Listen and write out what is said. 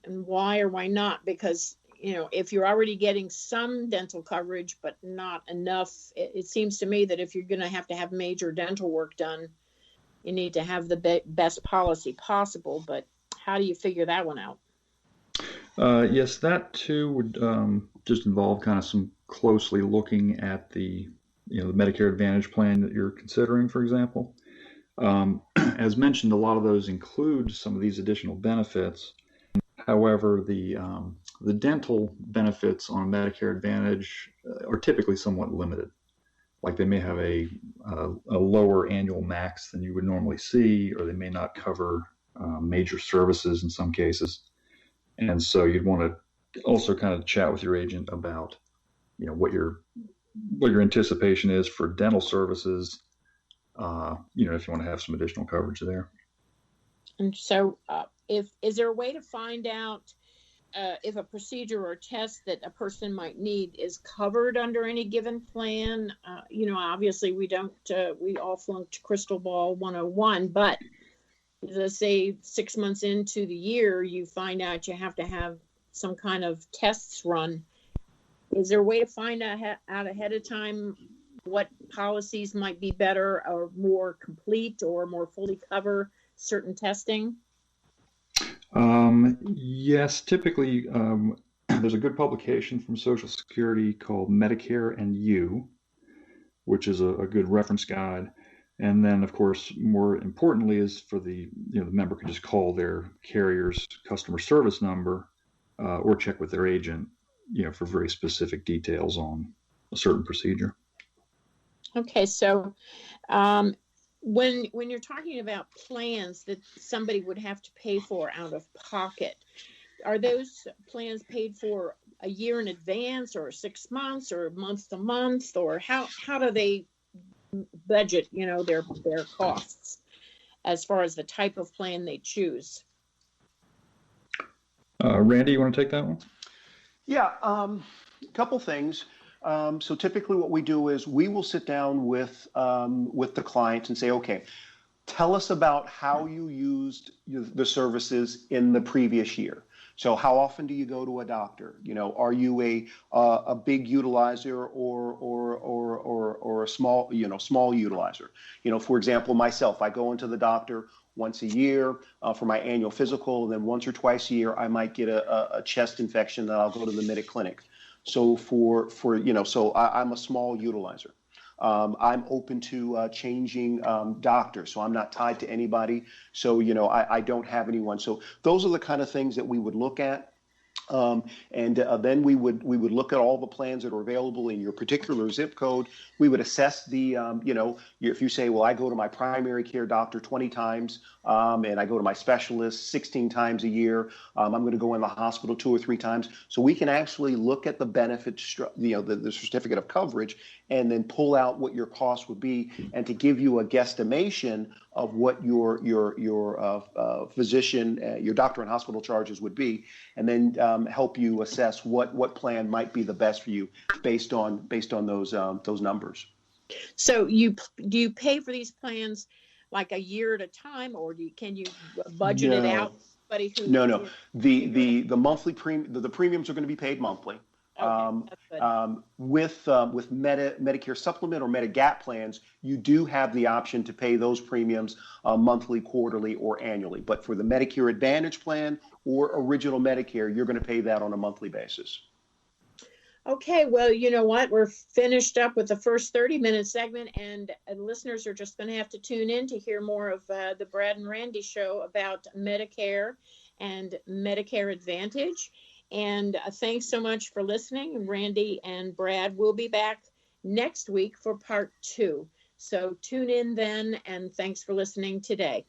and why or why not? Because, if you're already getting some dental coverage, but not enough, it seems to me that if you're going to have major dental work done, you need to have the best policy possible. But how do you figure that one out? Yes, that too would just involve kind of some closely looking at the Medicare Advantage plan that you're considering, for example. As mentioned, a lot of those include some of these additional benefits. However, the dental benefits on Medicare Advantage are typically somewhat limited. Like they may have a lower annual max than you would normally see, or they may not cover major services in some cases. And so you'd want to also kind of chat with your agent about, what your anticipation is for dental services. If you want to have some additional coverage there. And so, is there a way to find out if a procedure or test that a person might need is covered under any given plan? Obviously we don't. We all flunked Crystal Ball 101, but let's say 6 months into the year, you find out you have to have some kind of tests run. Is there a way to find out ahead of time what policies might be better or more complete or more fully cover certain testing? Yes, typically there's a good publication from Social Security called Medicare and You, which is a good reference guide. And then, of course, more importantly, is for the member can just call their carrier's customer service number or check with their agent, for very specific details on a certain procedure. Okay, so when you're talking about plans that somebody would have to pay for out of pocket, are those plans paid for a year in advance, or 6 months, or month to month, or how do they budget, their costs as far as the type of plan they choose? Randy, you want to take that one? Yeah, a couple things. So typically what we do is we will sit down with the clients and say, okay, tell us about how you used the services in the previous year. So how often do you go to a doctor? Are you a big utilizer or a small utilizer? For example, myself, I go into the doctor once a year for my annual physical, and then once or twice a year, I might get a chest infection that I'll go to the Medic clinic. So so I'm a small utilizer. I'm open to changing doctors, so I'm not tied to anybody. So, I don't have anyone. So those are the kind of things that we would look at. Then we would look at all the plans that are available in your particular zip code. We would assess the, if you say, well, I go to my primary care doctor 20 times and I go to my specialist 16 times a year, I'm going to go in the hospital 2 or 3 times. So we can actually look at the benefit, the certificate of coverage, and then pull out what your cost would be, and to give you a guesstimation of what your physician, your doctor and hospital charges would be, and then help you assess what plan might be the best for you based on those numbers. So do you pay for these plans like a year at a time, or can you budget it out? No. The monthly the premiums are going to be paid monthly. Okay, with Medicare Supplement or Medigap plans, you do have the option to pay those premiums monthly, quarterly, or annually. But for the Medicare Advantage plan or Original Medicare, you're going to pay that on a monthly basis. Okay, well, you know what? We're finished up with the first 30-minute segment, and listeners are just going to have to tune in to hear more of the Brad and Randy show about Medicare and Medicare Advantage. And thanks so much for listening. Randy and Brad will be back next week for part 2. So tune in then, and thanks for listening today.